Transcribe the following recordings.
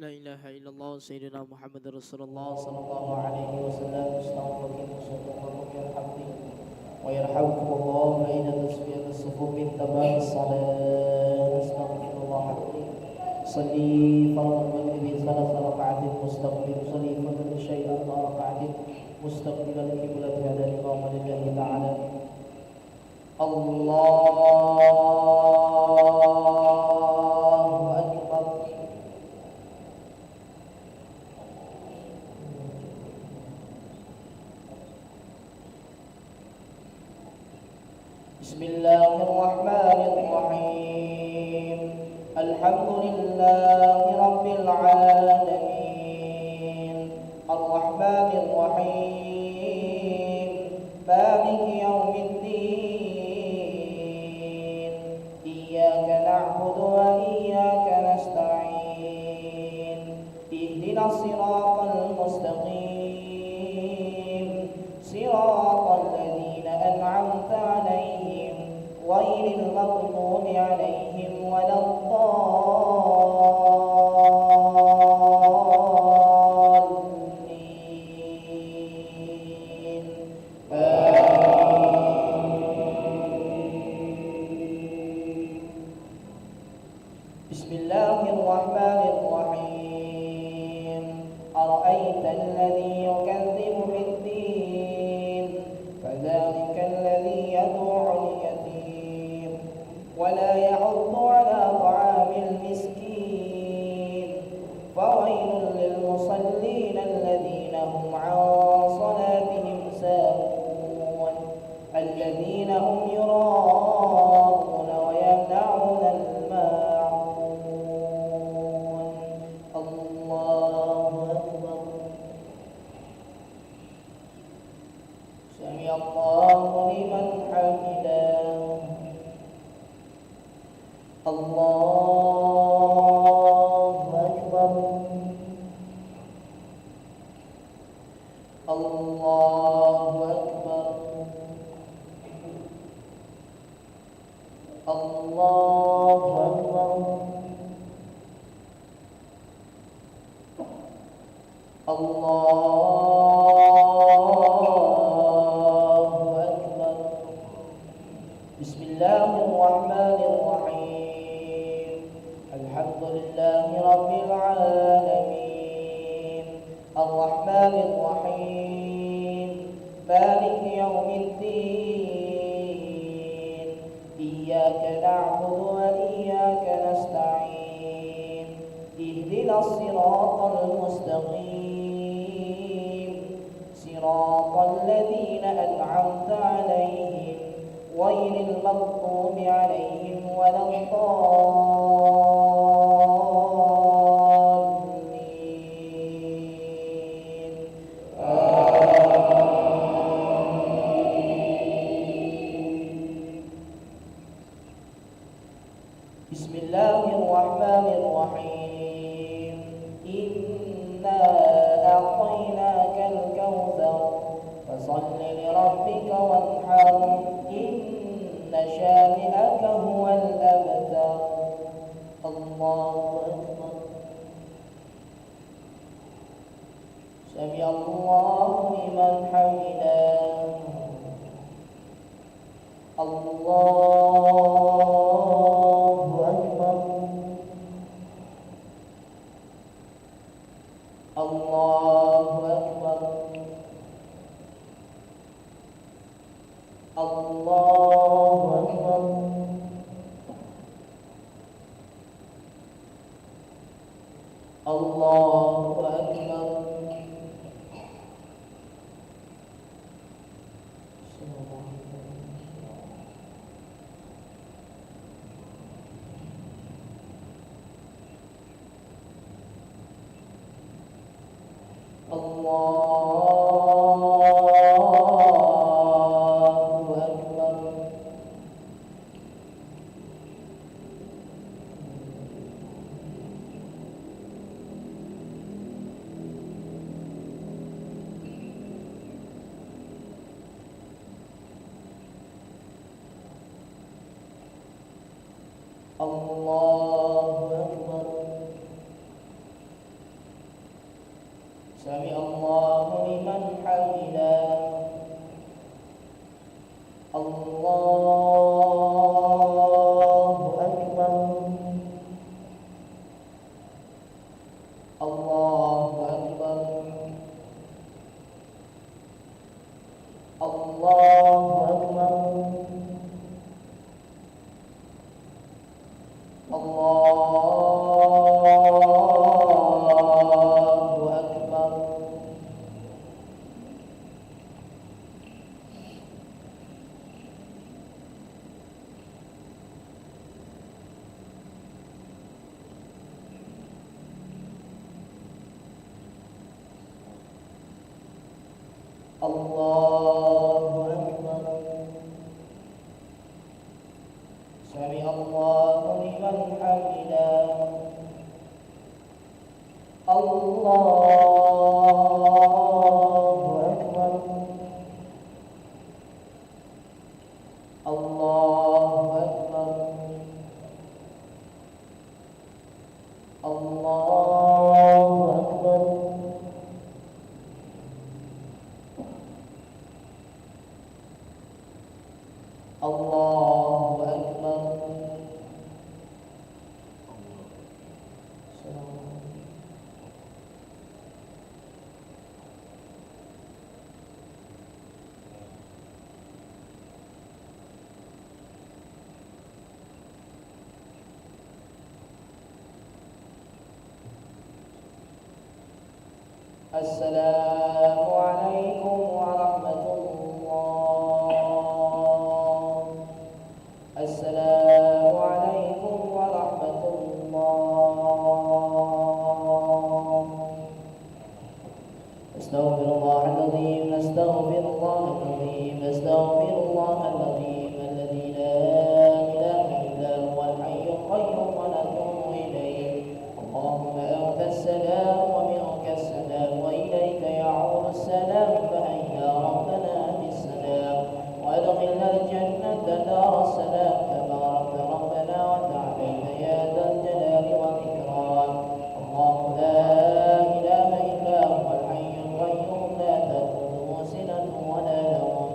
لا إله إلا الله سيدنا محمد رسول الله صلى الله عليه وسلم. استغفر الله يرحمني ويرحمكم الله فإن تسوية الصفوف من تمام الصلاة. استغفر الله العظيم. صلي فرض المغرب ثلاث ركعات مستقبل صلي فرض العشاء أربع ركعات مستقبل القبلة. هذا الإمام لله تعالى. الله أكبر. بسم الله الرحمن الرحيم. الحمد لله رب العالمين الرحمن الرحيم مالك يوم الدين إياك نعبد وإياك نستعين اهدنا الصراط المستقيم صراط الذين أنعمت عليهم غير المغضوب عليهم ولا الضالين. بسم الله الرحمن الرحيم. أرأيت الذي يكذب بالدين فذلك الذي يدعو اليتيم ولا يحض على طعام المسكين. فويل للمصلين الذين هم عن صلاتهم ساهون الذين هم يراءون ويمنعون الماعون. الله أكبر. سمع الله لمن حمده. الله أكبر. الله أكبر. الله أكبر. الله أكبر. بسم الله الرحمن الرحيم. الحمد لله رب العالمين الرحمن الرحيم مالك يوم الدين إياك نعبد وإياك نستعين اهدنا الصراط المستقيم صراط الذين أنعمت عليهم غير المغضوب عليهم ولا الضالين. بسم الله الرحمن الرحيم. إنا أعطيناك الكوثر فصل لربك وانحر إن شانئك هو الأبتر. الله أكبر. سمع الله لمن حمده. الله أكبر. الله أكبر. الله أكبر. الله أكبر. الله أكبر. الله أكبر. الله أكبر الله أكبر الله أكبر سمع الله لمن حمده الله أكبر الله أكبر الله أكبر الله أكبر السلام عليكم ورحمة الله السلام عليكم ورحمة الله أستغفر الله العظيم أستغفر الله العظيم أستغفر الله العظيم الذي لا إله إلا هو الحي القيوم ونتوب إليه اللهم أنت السلام ومنك السلام وإليك يعود السلام فهيا ربنا بالسلام وأدخلنا الجنة دار السلام تبارك ربنا وتعالى يا ذا الجلال والإكرام الله لا إله إلا هو الحي القيوم لا تأخذه سنة ولا نوم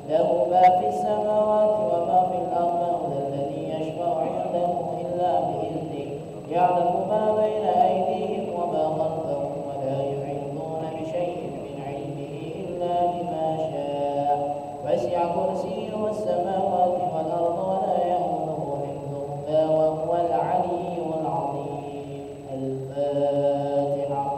له ما في السماوات وما في الأرض من الذي يشفع عنده إلا بإذنه يعلم ما بين أيديهم وما خلفهم ولا يحيطون بشيء من علمه إلا بما شاء وسع كرسيه السماوات والأرض ولا يؤوده حفظهما وهو العلي العظيم الفاتحة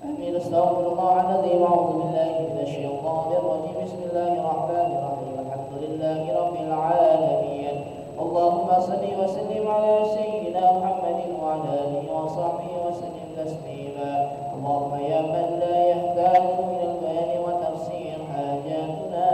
أمين استغفر الله العظيم أعوذ بالله من الشيطان الرجيم بسم الله الرحمن الرحيم الحمد لله رب العالمين اللهم صل وسلم على سيدنا محمد وعلى آله وصحبه وسلم تسليما اللهم يا من لا يحتاج إلى البيان والتفسير حاجاتنا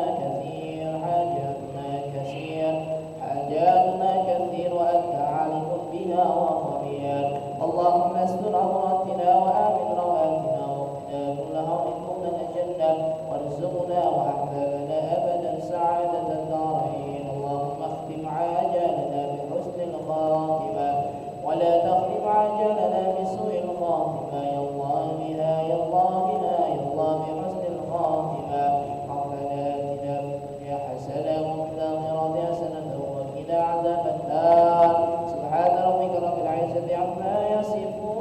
كثير وأنت عالم بها وخبير اللهم استر عوراتنا وآمن رواتنا واغفنا كل هم دون الجنة وارزقنا وأحبابنا أبدا سعادة الدارين اللهم اختم عاجلنا بحسن الخاتمة ولا تختم عاجلنا بسوء الخاتمة يا الله بها يا الله بها يا الله بحسن الخاتمة ربنا آتنا في الدنيا حسنة وفي الآخرة حسنة وقنا عذاب النار سبحان ربك رب العزة عما يصفون